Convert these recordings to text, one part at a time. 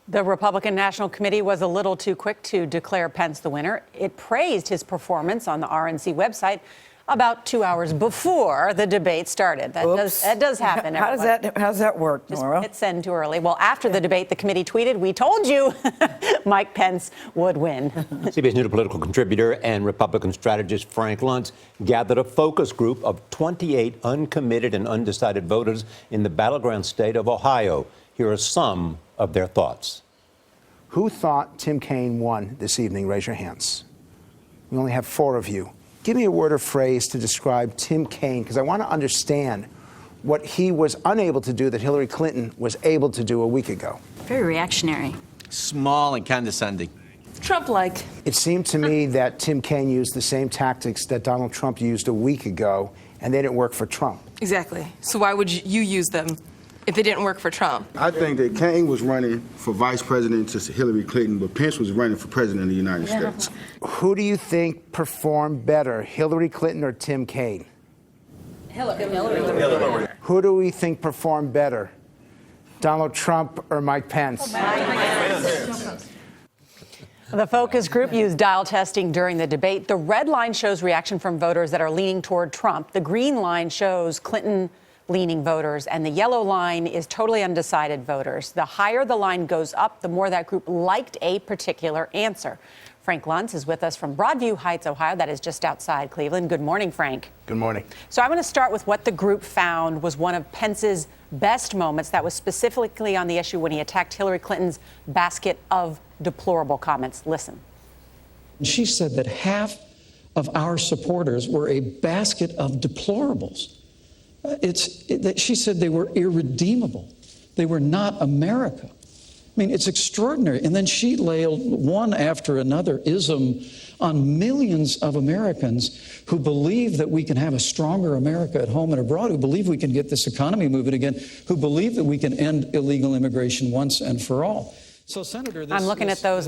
The Republican National Committee was a little too quick to declare Pence the winner. It praised his performance on the RNC website about 2 hours before the debate started. That does happen. How does that work, Nora? Hit send too early. Well, after the debate, the committee tweeted, "We told you Mike Pence would win." CBS News political contributor and Republican strategist Frank Luntz gathered a focus group of 28 uncommitted and undecided voters in the battleground state of Ohio. Here are some of their thoughts. Who thought Tim Kaine won this evening? Raise your hands. We only have 4 of you. Give me a word or phrase to describe Tim Kaine, because I want to understand what he was unable to do that Hillary Clinton was able to do a week ago. Very reactionary. Small and condescending. Trump-like. It seemed to me that Tim Kaine used the same tactics that Donald Trump used a week ago, and they didn't work for Trump. Exactly. So why would you use them if they didn't work for Trump? I think that Kaine was running for vice president to Hillary Clinton, but Pence was running for president of the United States. Who do you think performed better, Hillary Clinton or Tim Kaine? Hillary. Who do we think performed better, Donald Trump or Mike Pence? The focus group used dial testing during the debate. The red line shows reaction from voters that are leaning toward Trump. The green line shows Clinton-leaning voters, and the yellow line is totally undecided voters. The higher the line goes up, the more that group liked a particular answer. Frank Luntz is with us from Broadview Heights, Ohio. That is just outside Cleveland. Good morning, Frank. Good morning. So I'm going to start with what the group found was one of Pence's best moments. That was specifically on the issue when he attacked Hillary Clinton's basket of deplorable comments. Listen. She said that half of our supporters were a basket of deplorables. She said they were irredeemable. They were not America. I mean, it's extraordinary. And then she laid one after another ism on millions of Americans who believe that we can have a stronger America at home and abroad, who believe we can get this economy moving again, who believe that we can end illegal immigration once and for all. So, Senator, I'm looking at those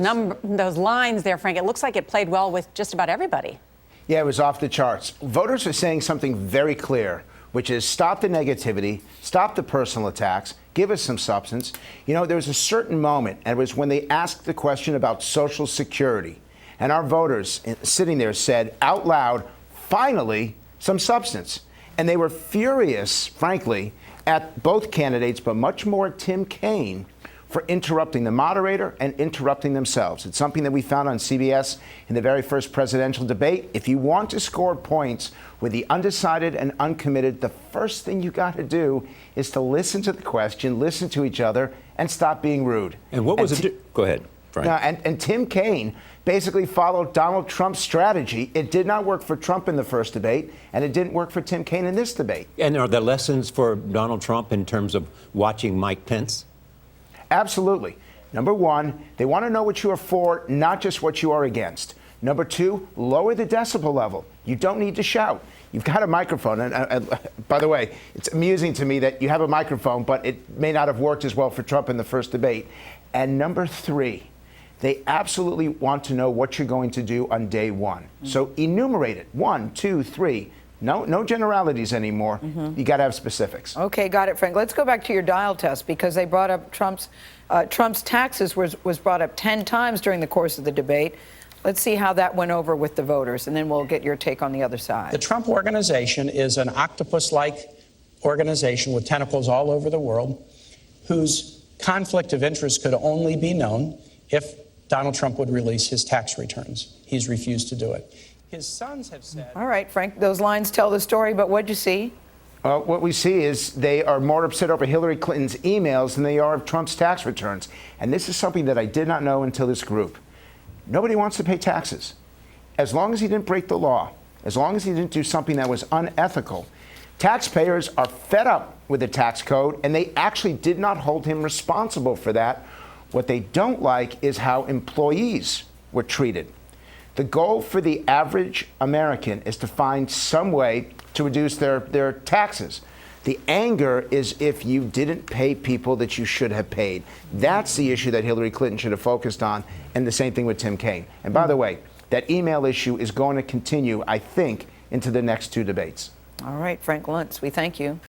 lines there, Frank. It looks like it played well with just about everybody. Yeah, it was off the charts. Voters are saying something very clear, which is stop the negativity, stop the personal attacks, give us some substance. You know, there was a certain moment, and it was when they asked the question about Social Security, and our voters sitting there said out loud, finally, some substance. And they were furious, frankly, at both candidates, but much more at Tim Kaine for interrupting the moderator and interrupting themselves. It's something that we found on CBS in the very first presidential debate. If you want to score points with the undecided and uncommitted, the first thing you got to do is to listen to the question, listen to each other, and stop being rude. And what was it? Go ahead, Frank. And Tim Kaine basically followed Donald Trump's strategy. It did not work for Trump in the first debate, and it didn't work for Tim Kaine in this debate. And are there lessons for Donald Trump in terms of watching Mike Pence? Absolutely. Number one, they want to know what you are for, not just what you are against. Number two, lower the decibel level. You don't need to shout. You've got a microphone. And by the way, it's amusing to me that you have a microphone, but it may not have worked as well for Trump in the first debate. And number three, they absolutely want to know what you're going to do on day one. So enumerate it. 1, 2, 3. No generalities anymore. You got to have specifics. Okay, got it, Frank. Let's go back to your dial test, because they brought up Trump's taxes was brought up 10 times during the course of the debate. Let's see how that went over with the voters, and then we'll get your take on the other side. The Trump Organization is an octopus-like organization with tentacles all over the world, whose conflict of interest could only be known if Donald Trump would release his tax returns. He's refused to do it. His sons have said... All right, Frank, those lines tell the story, but what'd you see? What we see is they are more upset over Hillary Clinton's emails than they are of Trump's tax returns. And this is something that I did not know until this group. Nobody wants to pay taxes. As long as he didn't break the law, as long as he didn't do something that was unethical, taxpayers are fed up with the tax code, and they actually did not hold him responsible for that. What they don't like is how employees were treated. The goal for the average American is to find some way to reduce their taxes. The anger is if you didn't pay people that you should have paid. That's the issue that Hillary Clinton should have focused on, and the same thing with Tim Kaine. And by the way, that email issue is going to continue, I think, into the next 2 debates. All right, Frank Luntz, we thank you.